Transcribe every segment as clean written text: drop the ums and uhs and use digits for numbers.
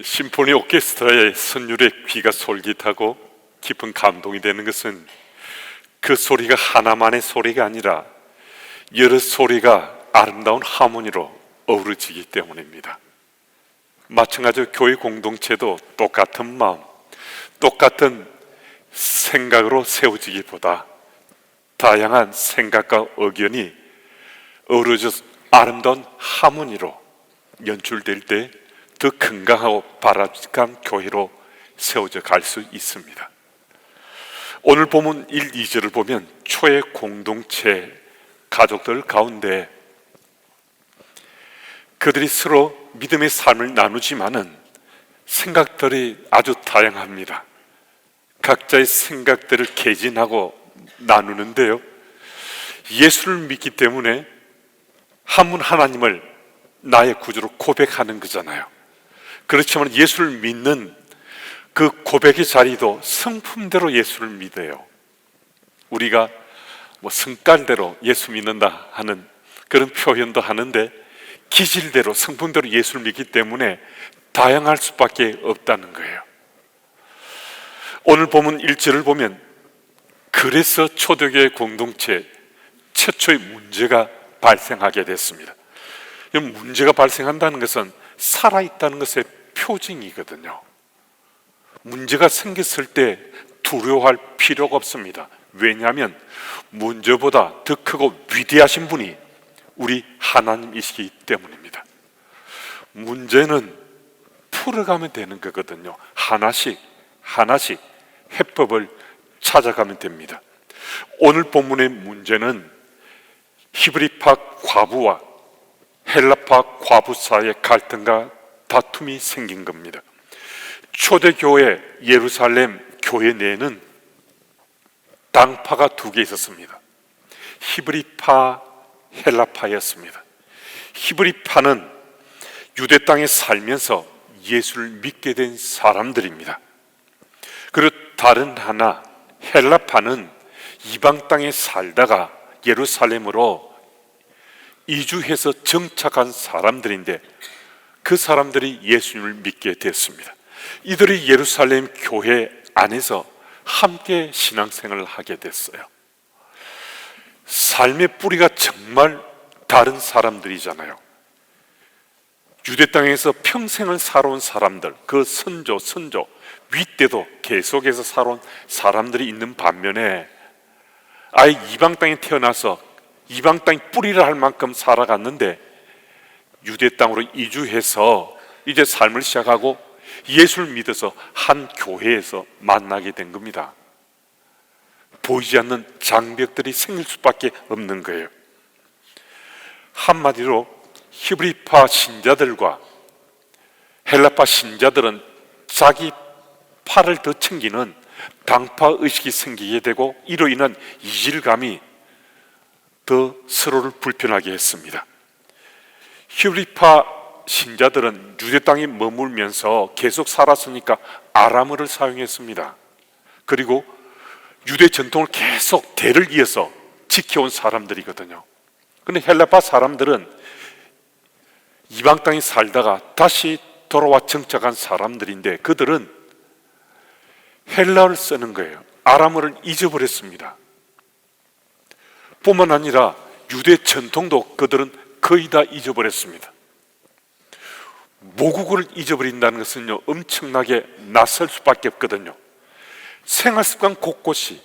심포니 오케스트라의 선율에 귀가 솔깃하고 깊은 감동이 되는 것은 그 소리가 하나만의 소리가 아니라 여러 소리가 아름다운 하모니로 어우러지기 때문입니다. 마찬가지로 교회 공동체도 똑같은 마음, 똑같은 생각으로 세워지기보다 다양한 생각과 의견이 어우러져서 아름다운 하모니로 연출될 때 더 건강하고 바람직한 교회로 세워져 갈 수 있습니다. 오늘 본문 1, 2절을 보면 초의 공동체 가족들 가운데 그들이 서로 믿음의 삶을 나누지만은 생각들이 아주 다양합니다. 각자의 생각들을 개진하고 나누는데요, 예수를 믿기 때문에 한 분 하나님을 나의 구주로 고백하는 거잖아요. 그렇지만 예수를 믿는 그 고백의 자리도 성품대로 예수를 믿어요. 우리가 성깔대로 예수 믿는다 하는 그런 표현도 하는데, 기질대로 성품대로 예수를 믿기 때문에 다양할 수밖에 없다는 거예요. 오늘 본문 1절을 보면 그래서 초대교회 공동체 최초의 문제가 발생하게 됐습니다. 문제가 발생한다는 것은 살아있다는 것의 표징이거든요. 문제가 생겼을 때 두려워할 필요가 없습니다. 왜냐하면 문제보다 더 크고 위대하신 분이 우리 하나님이시기 때문입니다. 문제는 풀어가면 되는 거거든요. 하나씩 하나씩 해법을 찾아가면 됩니다. 오늘 본문의 문제는 히브리파 과부와 헬라파 과부 사이의 갈등과 다툼이 생긴 겁니다. 초대교회 예루살렘 교회 내에는 당파가 두 개 있었습니다. 히브리파, 헬라파였습니다. 히브리파는 유대 땅에 살면서 예수를 믿게 된 사람들입니다. 그리고 다른 하나 헬라파는 이방 땅에 살다가 예루살렘으로 이주해서 정착한 사람들인데 그 사람들이 예수님을 믿게 됐습니다. 이들이 예루살렘 교회 안에서 함께 신앙생활을 하게 됐어요. 삶의 뿌리가 정말 다른 사람들이잖아요. 유대 땅에서 평생을 살아온 사람들, 그 선조 윗대도 계속해서 살아온 사람들이 있는 반면에 아예 이방 땅에 태어나서 이방 땅이 뿌리를 할 만큼 살아갔는데 유대 땅으로 이주해서 이제 삶을 시작하고 예수를 믿어서 한 교회에서 만나게 된 겁니다. 보이지 않는 장벽들이 생길 수밖에 없는 거예요. 한마디로 히브리파 신자들과 헬라파 신자들은 자기 팔을 더 챙기는 당파 의식이 생기게 되고 이로 인한 이질감이 더 서로를 불편하게 했습니다. 히브리파 신자들은 유대 땅에 머물면서 계속 살았으니까 아람어를 사용했습니다. 그리고 유대 전통을 계속 대를 이어서 지켜온 사람들이거든요. 그런데 헬라파 사람들은 이방 땅에 살다가 다시 돌아와 정착한 사람들인데 그들은 헬라어를 쓰는 거예요. 아람어를 잊어버렸습니다. 뿐만 아니라 유대 전통도 그들은 거의 다 잊어버렸습니다. 모국어를 잊어버린다는 것은요, 엄청나게 낯설 수밖에 없거든요. 생활습관 곳곳이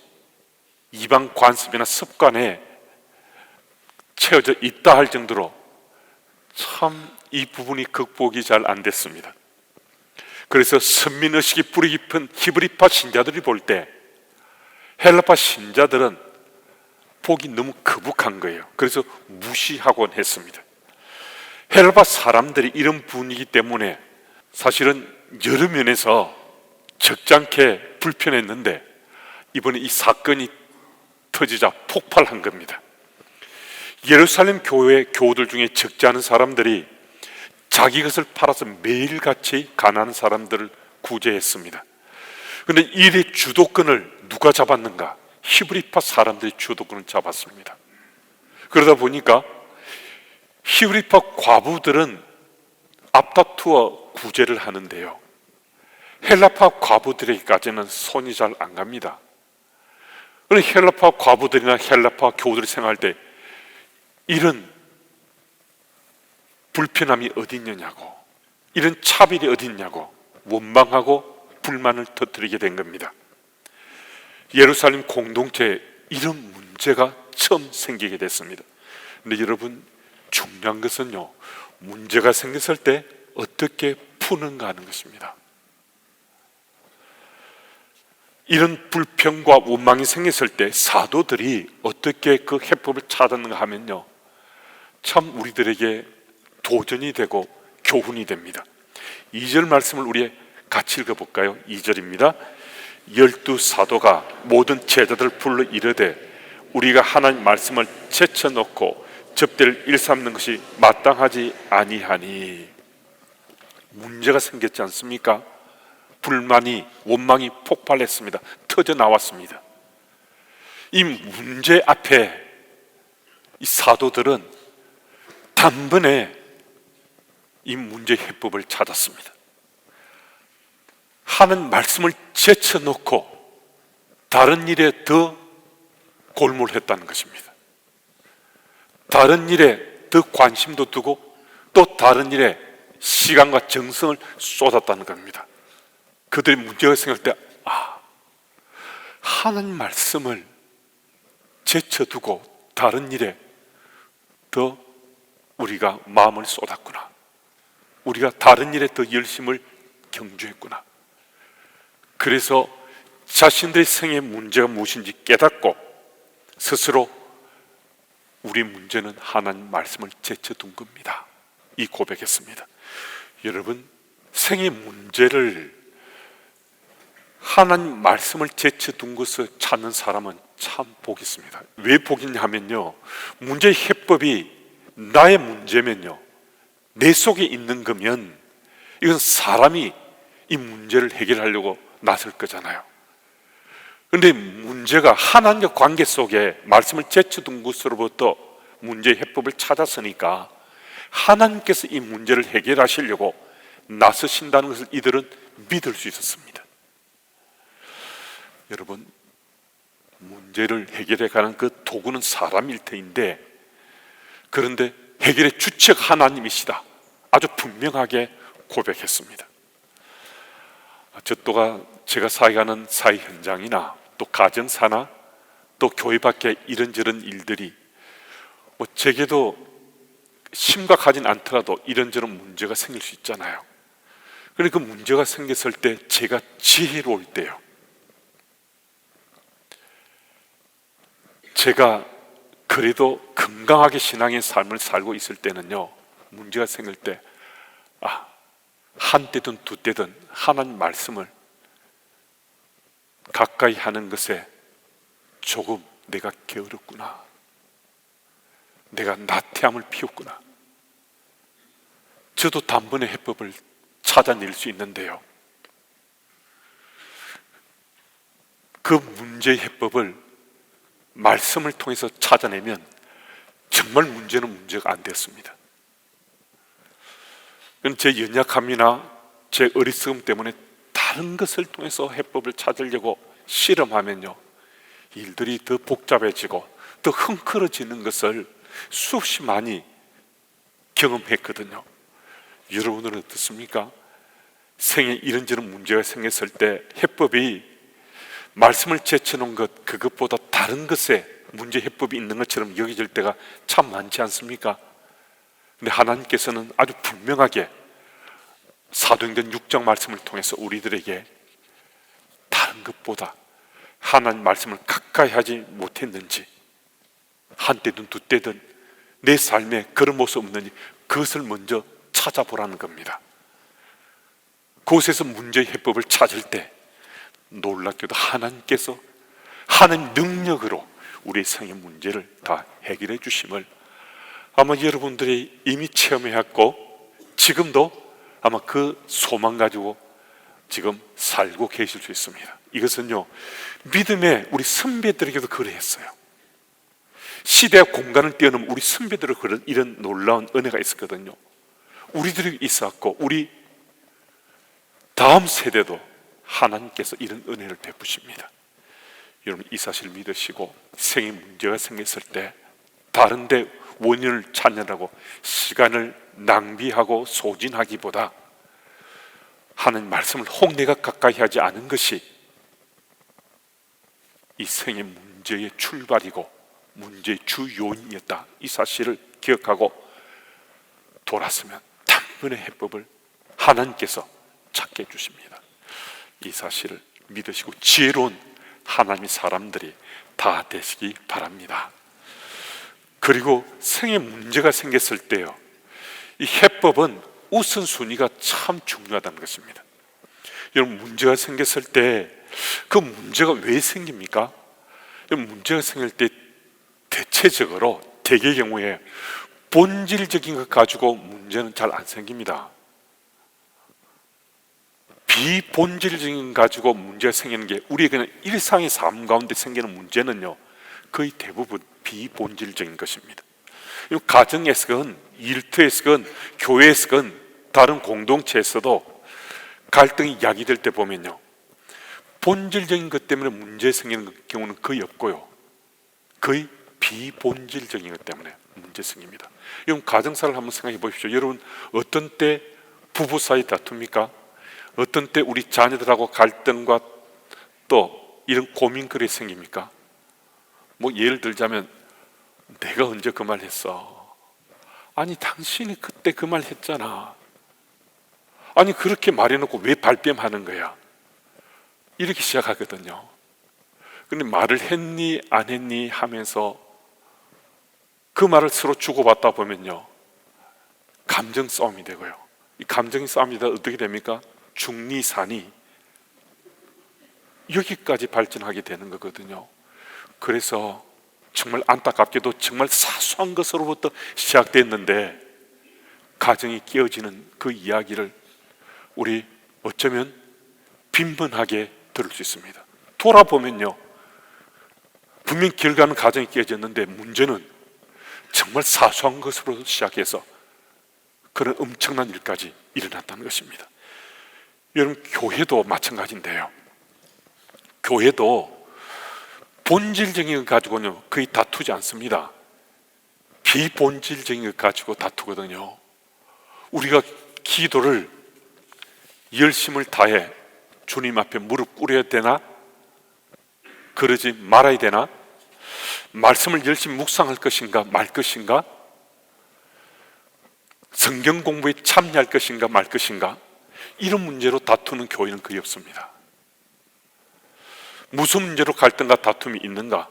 이방 관습이나 습관에 채워져 있다 할 정도로 참 이 부분이 극복이 잘 안 됐습니다. 그래서 선민의식이 뿌리 깊은 히브리파 신자들이 볼 때 헬라파 신자들은 보기 너무 거북한 거예요. 그래서 무시하곤 했습니다. 헬라파 사람들이 이런 분위기 때문에 사실은 여러 면에서 적잖게 불편했는데 이번에 이 사건이 터지자 폭발한 겁니다. 예루살렘 교회 교우들 중에 적지 않은 사람들이 자기 것을 팔아서 매일같이 가난한 사람들을 구제했습니다. 그런데 이 주도권을 누가 잡았는가? 히브리파 사람들이 주도권을 잡았습니다. 그러다 보니까 히브리파 과부들은 앞다투어 부재를 하는데요, 헬라파 과부들에게까지는 손이 잘 안 갑니다. 그런데 헬라파 과부들이나 헬라파 교우들이 생각할 때 이런 불편함이 어디 있느냐고, 이런 차별이 어디 있냐고 원망하고 불만을 터뜨리게 된 겁니다. 예루살렘 공동체에 이런 문제가 처음 생기게 됐습니다. 그런데 여러분, 중요한 것은요, 문제가 생겼을 때 어떻게 푸는가 하는 것입니다. 이런 불평과 원망이 생겼을 때 사도들이 어떻게 그 해법을 찾았는가 하면요, 참 우리들에게 도전이 되고 교훈이 됩니다. 2절 말씀을 우리 같이 읽어볼까요? 2절입니다. 12사도가 모든 제자들을 불러 이르되 우리가 하나님 말씀을 제쳐놓고 접대를 일삼는 것이 마땅하지 아니하니. 문제가 생겼지 않습니까? 불만이, 원망이 폭발했습니다. 터져 나왔습니다. 이 문제 앞에 이 사도들은 단번에 이 문제 해법을 찾았습니다. 하는 말씀을 제쳐놓고 다른 일에 더 골몰했다는 것입니다. 다른 일에 더 관심도 두고 또 다른 일에 시간과 정성을 쏟았다는 겁니다. 그들이 문제가 생길 때 하는 말씀을 제쳐두고 다른 일에 더 우리가 마음을 쏟았구나, 우리가 다른 일에 더 열심을 경주했구나. 그래서 자신들의 생의 문제가 무엇인지 깨닫고 스스로 우리 문제는 하나님 말씀을 제쳐둔 겁니다, 이 고백했습니다. 여러분, 생의 문제를 하나님 말씀을 제쳐둔 것을 찾는 사람은 참 복이 있습니다. 왜 복이 있냐 하면요, 문제의 해법이 나의 문제면요, 내 속에 있는 거면 이건 사람이 이 문제를 해결하려고 나설 거잖아요. 그런데 문제가 하나님과 관계 속에 말씀을 제쳐둔 것으로부터 문제의 해법을 찾았으니까 하나님께서 이 문제를 해결하시려고 나서신다는 것을 이들은 믿을 수 있었습니다. 여러분, 문제를 해결해가는 그 도구는 사람일 터인데, 그런데 해결의 주체가 하나님이시다, 아주 분명하게 고백했습니다. 저 또가 제가 사역하는 사회 현장이나 또 가정사나 또 교회 밖에 이런저런 일들이 제게도 심각하진 않더라도 이런저런 문제가 생길 수 있잖아요. 그러니까 그 문제가 생겼을 때 제가 지혜로울 때요, 제가 그래도 건강하게 신앙의 삶을 살고 있을 때는요, 문제가 생길 때 한 때든 두 때든 하나님 말씀을 가까이 하는 것에 조금 내가 게으르구나, 내가 나태함을 피웠구나, 저도 단번에 해법을 찾아낼 수 있는데요, 그 문제의 해법을 말씀을 통해서 찾아내면 정말 문제는 문제가 안 됐습니다. 제 연약함이나 제 어리석음 때문에 다른 것을 통해서 해법을 찾으려고 실험하면요, 일들이 더 복잡해지고 더 흥크러지는 것을 수없이 많이 경험했거든요. 여러분은 어떻습니까? 생에 이런저런 문제가 생겼을 때 해법이 말씀을 제쳐놓은 것, 그것보다 다른 것에 문제 해법이 있는 것처럼 여겨질 때가 참 많지 않습니까? 근데 하나님께서는 아주 분명하게 사도행전 6장 말씀을 통해서 우리들에게 다른 것보다 하나님 말씀을 가까이 하지 못했는지, 한때든 두 때든 내 삶에 그런 모습 없는지 그것을 먼저 찾아보라는 겁니다. 그곳에서 문제의 해법을 찾을 때 놀랍게도 하나님께서 하나님 능력으로 우리의 생의 문제를 다 해결해 주심을 아마 여러분들이 이미 체험해왔고 지금도 아마 그 소망 가지고 지금 살고 계실 수 있습니다. 이것은요, 믿음의 우리 선배들에게도 그러했어요. 시대와 공간을 뛰어넘은 우리 선배들의 그런 이런 놀라운 은혜가 있었거든요. 우리들에게 있었고 우리 다음 세대도 하나님께서 이런 은혜를 베푸십니다. 여러분, 이 사실을 믿으시고 생에 문제가 생겼을 때 다른 데 원인을 찾느라고 시간을 낭비하고 소진하기보다 하나님 말씀을 혹 내가 가까이 하지 않은 것이 이 생의 문제의 출발이고 문제의 주 요인이었다, 이 사실을 기억하고 돌았으면 단번에 해법을 하나님께서 찾게 해주십니다. 이 사실을 믿으시고 지혜로운 하나님의 사람들이 다 되시기 바랍니다. 그리고 생에 문제가 생겼을 때요, 이 해법은 우선순위가 참 중요하다는 것입니다. 여러분, 문제가 생겼을 때 그 문제가 왜 생깁니까? 문제가 생길 때 대체적으로 대개의 경우에 본질적인 것 가지고 문제는 잘 안 생깁니다. 비본질적인 것 가지고 문제가 생기는 게, 우리의 그냥 일상의 삶 가운데 생기는 문제는요, 거의 대부분 비본질적인 것입니다. 가정에서건 일터에서건 교회에서건 다른 공동체에서도 갈등이 야기될 때 보면요, 본질적인 것 때문에 문제 생기는 경우는 거의 없고요, 거의 비본질적인 것 때문에 문제 생깁니다. 여러분, 가정사를 한번 생각해 보십시오. 여러분, 어떤 때 부부 사이 다툽니까? 어떤 때 우리 자녀들하고 갈등과 또 이런 고민거리 생깁니까? 뭐 예를 들자면, 내가 언제 그 말 했어? 아니, 당신이 그때 그 말 했잖아. 아니, 그렇게 말해놓고 왜 발뺌하는 거야? 이렇게 시작하거든요. 근데 말을 했니 안 했니 하면서 그 말을 서로 주고받다 보면요, 감정 싸움이 되고요, 이 감정의 싸움이 다 어떻게 됩니까? 중리 산이 여기까지 발전하게 되는 거거든요. 그래서 정말 안타깝게도 정말 사소한 것으로부터 시작됐는데 가정이 깨어지는 그 이야기를 우리 어쩌면 빈번하게 들을 수 있습니다. 돌아보면요, 분명 길가는 가정이 깨어졌는데 문제는 정말 사소한 것으로 시작해서 그런 엄청난 일까지 일어났다는 것입니다. 여러분, 교회도 마찬가지인데요, 교회도 본질적인 것 가지고는 거의 다투지 않습니다. 비본질적인 것 가지고 다투거든요. 우리가 기도를 열심을 다해 주님 앞에 무릎 꿇어야 되나? 그러지 말아야 되나? 말씀을 열심히 묵상할 것인가 말 것인가? 성경 공부에 참여할 것인가 말 것인가? 이런 문제로 다투는 교회는 거의 없습니다. 무슨 문제로 갈등과 다툼이 있는가?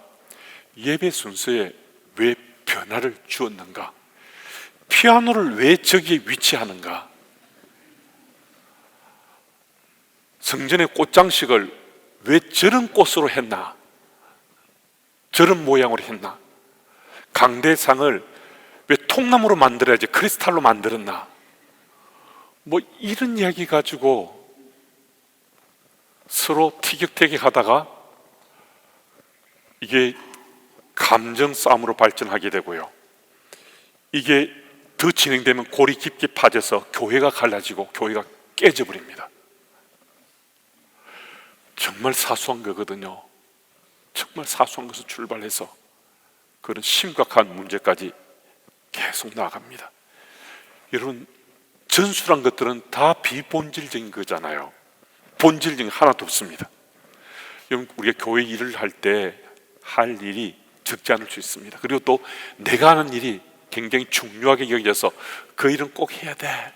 예배 순서에 왜 변화를 주었는가? 피아노를 왜 저기에 위치하는가? 성전의 꽃장식을 왜 저런 꽃으로 했나? 저런 모양으로 했나? 강대상을 왜 통나무로 만들어야지 크리스탈로 만들었나? 뭐 이런 이야기 가지고 서로 티격태격하다가 이게 감정 싸움으로 발전하게 되고요, 이게 더 진행되면 골이 깊게 파져서 교회가 갈라지고 교회가 깨져버립니다. 정말 사소한 거거든요. 정말 사소한 것을 출발해서 그런 심각한 문제까지 계속 나아갑니다. 여러분, 전술한 것들은 다 비본질적인 거잖아요. 본질적인 게 하나도 없습니다. 여러분, 우리가 교회 일을 할 때 할 일이 적지 않을 수 있습니다. 그리고 또 내가 하는 일이 굉장히 중요하게 여겨져서 그 일은 꼭 해야 돼.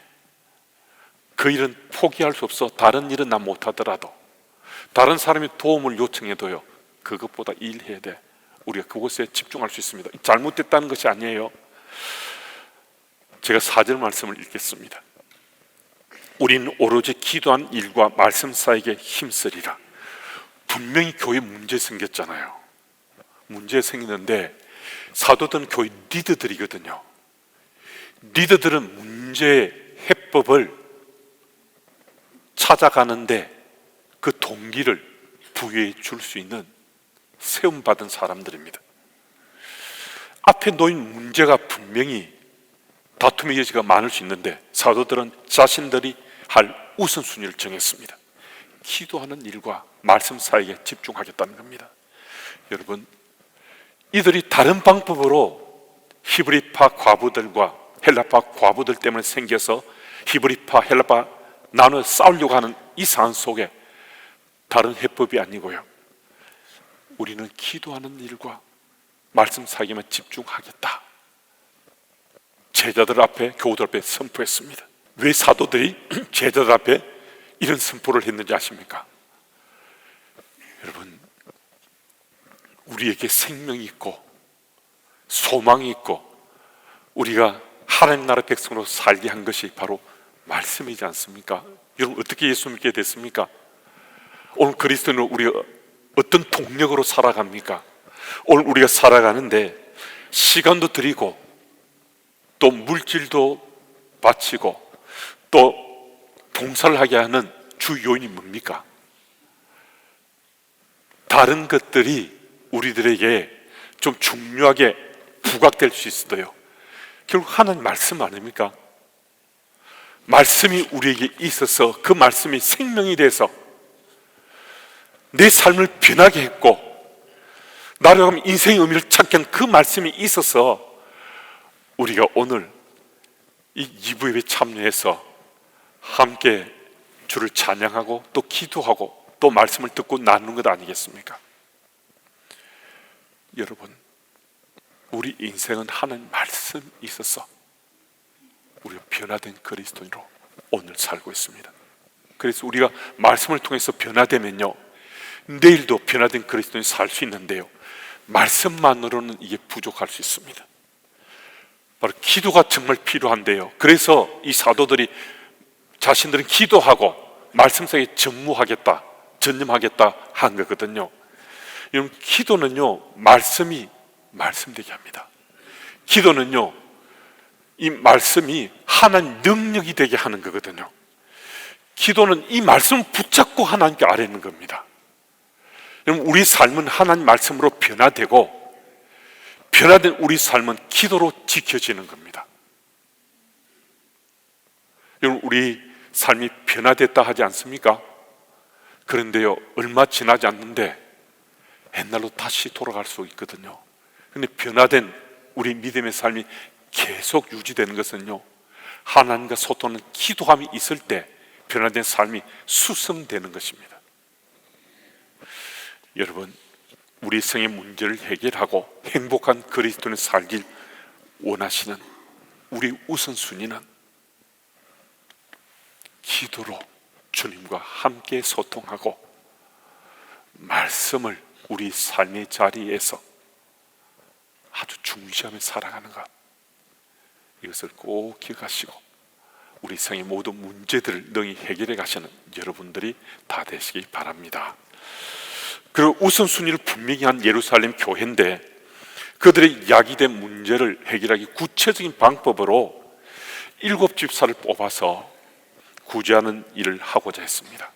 그 일은 포기할 수 없어. 다른 일은 난 못하더라도, 다른 사람이 도움을 요청해도요, 그것보다 일해야 돼. 우리가 그곳에 집중할 수 있습니다. 잘못됐다는 것이 아니에요. 제가 4절 말씀을 읽겠습니다. 우리는 오로지 기도한 일과 말씀 사이에 힘쓰리라. 분명히 교회에 문제 생겼잖아요. 문제 생기는데 사도들은 교회 리더들이거든요. 리더들은 문제의 해법을 찾아가는데 그 동기를 부여해 줄 수 있는 세움받은 사람들입니다. 앞에 놓인 문제가 분명히 다툼의 여지가 많을 수 있는데 사도들은 자신들이 할 우선순위를 정했습니다. 기도하는 일과 말씀 사이에 집중하겠다는 겁니다. 여러분, 이들이 다른 방법으로 히브리파 과부들과 헬라파 과부들 때문에 생겨서 히브리파 헬라파 나눠 싸우려고 하는 이 상황 속에 다른 해법이 아니고요, 우리는 기도하는 일과 말씀 사이에만 집중하겠다, 제자들 앞에, 교우들 앞에 선포했습니다. 왜 사도들이 제자들 앞에 이런 선포를 했는지 아십니까? 여러분, 우리에게 생명이 있고 소망이 있고 우리가 하나님 나라 백성으로 살게 한 것이 바로 말씀이지 않습니까? 여러분, 어떻게 예수 믿게 됐습니까? 오늘 그리스도는 우리가 어떤 동력으로 살아갑니까? 오늘 우리가 살아가는데 시간도 드리고 또 물질도 바치고 또 봉사를 하게 하는 주 요인이 뭡니까? 다른 것들이 우리들에게 좀 중요하게 부각될 수 있어요. 결국 하나님 말씀 아닙니까? 말씀이 우리에게 있어서 그 말씀이 생명이 돼서 내 삶을 변하게 했고, 나로 하여금 인생의 의미를 찾게 한 그 말씀이 있어서 우리가 오늘 이 2부 예배에 참여해서 함께 주를 찬양하고 또 기도하고 또 말씀을 듣고 나누는 것 아니겠습니까? 여러분, 우리 인생은 하나님 말씀이 있어서 우리가 변화된 그리스도인으로 오늘 살고 있습니다. 그래서 우리가 말씀을 통해서 변화되면요, 내일도 변화된 그리스도인이 살 수 있는데요, 말씀만으로는 이게 부족할 수 있습니다. 바로 기도가 정말 필요한데요, 그래서 이 사도들이 자신들은 기도하고 말씀 사이에 전무하겠다, 전념하겠다 한 거거든요. 여러분, 기도는요, 말씀이 말씀되게 합니다. 기도는요, 이 말씀이 하나님 능력이 되게 하는 거거든요. 기도는 이 말씀을 붙잡고 하나님께 아뢰는 겁니다. 여러분, 우리 삶은 하나님 말씀으로 변화되고 변화된 우리 삶은 기도로 지켜지는 겁니다. 여러분, 우리 삶이 변화됐다 하지 않습니까? 그런데요, 얼마 지나지 않는데 옛날로 다시 돌아갈 수 있거든요. 그런데 변화된 우리 믿음의 삶이 계속 유지되는 것은요, 하나님과 소통하는 기도함이 있을 때 변화된 삶이 수성되는 것입니다. 여러분, 우리 성의 문제를 해결하고 행복한 그리스도인을 살길 원하시는 우리 우선순위는 기도로 주님과 함께 소통하고 말씀을 우리 삶의 자리에서 아주 중시하며 살아가는 것, 이것을 꼭 기억하시고 우리 성의 모든 문제들을 능히 해결해 가시는 여러분들이 다 되시기 바랍니다. 그리고 우선순위를 분명히 한 예루살렘 교회인데 그들의 야기된 문제를 해결하기 구체적인 방법으로 7집사를 뽑아서 구제하는 일을 하고자 했습니다.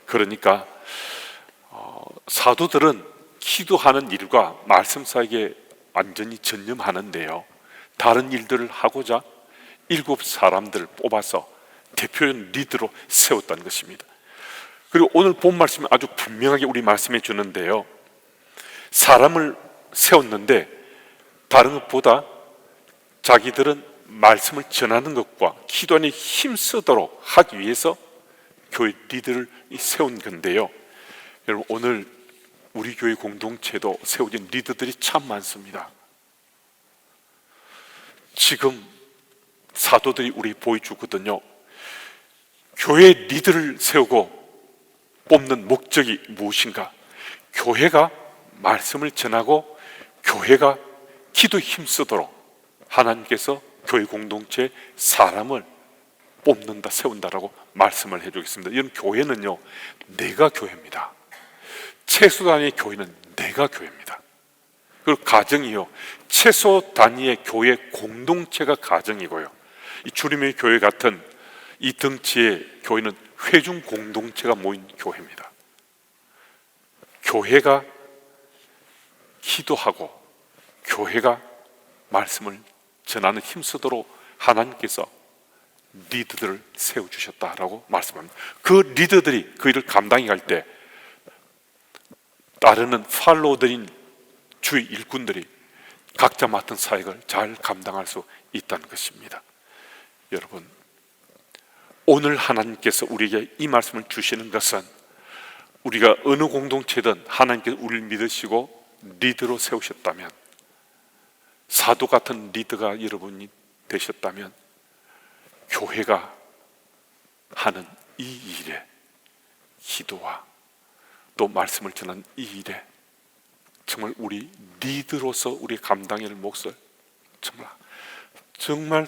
그러니까 사도들은 기도하는 일과 말씀 사이에 완전히 전념하는데요, 다른 일들을 하고자 7사람들을 뽑아서 대표적인 리더로 세웠다는 것입니다. 그리고 오늘 본 말씀이 아주 분명하게 우리 말씀해 주는데요, 사람을 세웠는데 다른 것보다 자기들은 말씀을 전하는 것과 기도에 힘쓰도록 하기 위해서 교회 리더를 세운 건데요, 여러분, 오늘 우리 교회 공동체도 세워진 리더들이 참 많습니다. 지금 사도들이 우리 보여주거든요. 교회 리더를 세우고 뽑는 목적이 무엇인가? 교회가 말씀을 전하고 교회가 기도에 힘쓰도록 하나님께서 교회 공동체 사람을 뽑는다, 세운다라고 말씀을 해주겠습니다. 이런 교회는요, 내가 교회입니다. 최소 단위의 교회는 내가 교회입니다. 그리고 가정이요, 최소 단위의 교회 공동체가 가정이고요, 이 주님의 교회 같은 이 덩치의 교회는 회중 공동체가 모인 교회입니다. 교회가 기도하고 교회가 말씀을 전하는 힘쓰도록 하나님께서 리더들을 세워주셨다라고 말씀합니다. 그 리더들이 그 일을 감당해 갈 때 따르는 팔로우들인 주의 일꾼들이 각자 맡은 사역을 잘 감당할 수 있다는 것입니다. 여러분, 오늘 하나님께서 우리에게 이 말씀을 주시는 것은 우리가 어느 공동체든 하나님께서 우리를 믿으시고 리더로 세우셨다면, 사도 같은 리더가 여러분이 되셨다면, 교회가 하는 이 일에, 기도와 또 말씀을 전하는 이 일에 정말 우리 리더로서 우리 감당해야 할 몫을 정말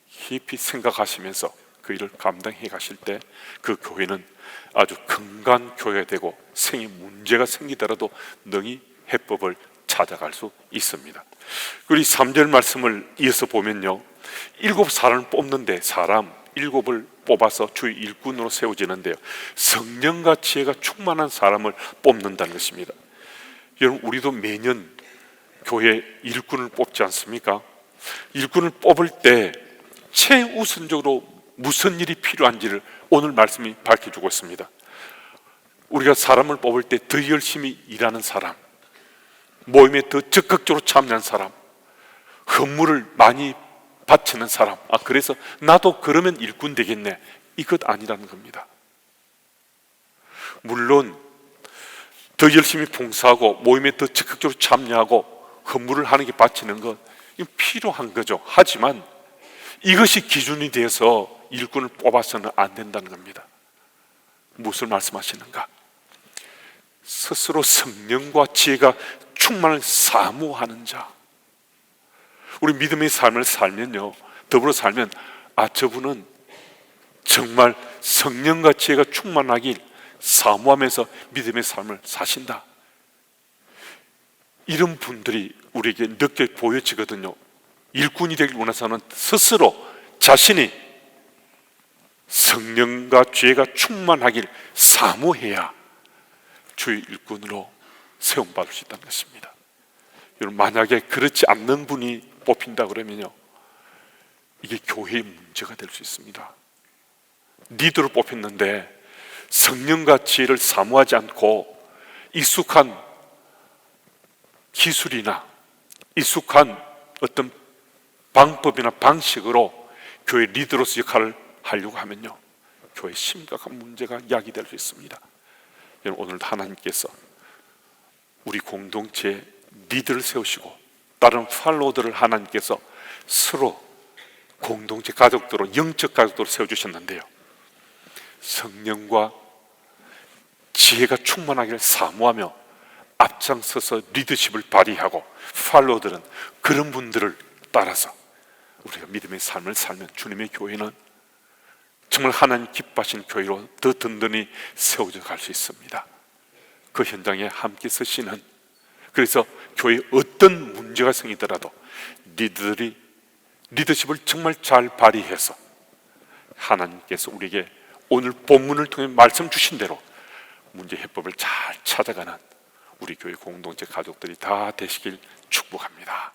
깊이 생각하시면서 그 일을 감당해 가실 때 그 교회는 아주 건강한 교회가 되고 생에 문제가 생기더라도 능히 해법을 찾아갈 수 있습니다. 그리고 3절 말씀을 이어서 보면요, 7 사람을 뽑는데 사람 7을 뽑아서 주의 일꾼으로 세워지는데요, 성령과 지혜가 충만한 사람을 뽑는다는 것입니다. 여러분, 우리도 매년 교회 일꾼을 뽑지 않습니까? 일꾼을 뽑을 때 최우선적으로 무슨 일이 필요한지를 오늘 말씀이 밝혀주고 있습니다. 우리가 사람을 뽑을 때 더 열심히 일하는 사람, 모임에 더 적극적으로 참여하는 사람, 헌물을 많이 바치는 사람, 그래서 나도 그러면 일꾼 되겠네, 이것 아니라는 겁니다. 물론 더 열심히 봉사하고 모임에 더 적극적으로 참여하고 헌물을 하는 게 바치는 것, 이건 필요한 거죠. 하지만 이것이 기준이 되어서 일꾼을 뽑아서는 안 된다는 겁니다. 무엇을 말씀하시는가? 스스로 성령과 지혜가 충만을 사모하는 자. 우리 믿음의 삶을 살면요, 더불어 살면 저분은 정말 성령과 지혜가 충만하길 사모하면서 믿음의 삶을 사신다, 이런 분들이 우리에게 늦게 보여지거든요. 일꾼이 되길 원해서는 스스로 자신이 성령과 지혜가 충만하길 사모해야 주의 일꾼으로 세움받을 수 있다는 것입니다. 여러분, 만약에 그렇지 않는 분이 뽑힌다 그러면요, 이게 교회의 문제가 될 수 있습니다. 리더로 뽑혔는데 성령과 지혜를 사모하지 않고 익숙한 기술이나 익숙한 어떤 방법이나 방식으로 교회 리더로서 역할을 하려고 하면요, 교회에 심각한 문제가 야기될 수 있습니다. 여러분, 오늘 하나님께서 우리 공동체에 리더를 세우시고 다른 팔로워들을 하나님께서 서로 공동체 가족들로, 영적 가족들로 세워주셨는데요, 성령과 지혜가 충만하기를 사모하며 앞장서서 리더십을 발휘하고 팔로워들은 그런 분들을 따라서 우리가 믿음의 삶을 살면 주님의 교회는 정말 하나님 기뻐하신 교회로 더 든든히 세워져 갈 수 있습니다. 그 현장에 함께 서시는, 그래서 교회에 어떤 문제가 생기더라도 리더들이 리더십을 정말 잘 발휘해서 하나님께서 우리에게 오늘 본문을 통해 말씀 주신 대로 문제 해법을 잘 찾아가는 우리 교회 공동체 가족들이 다 되시길 축복합니다.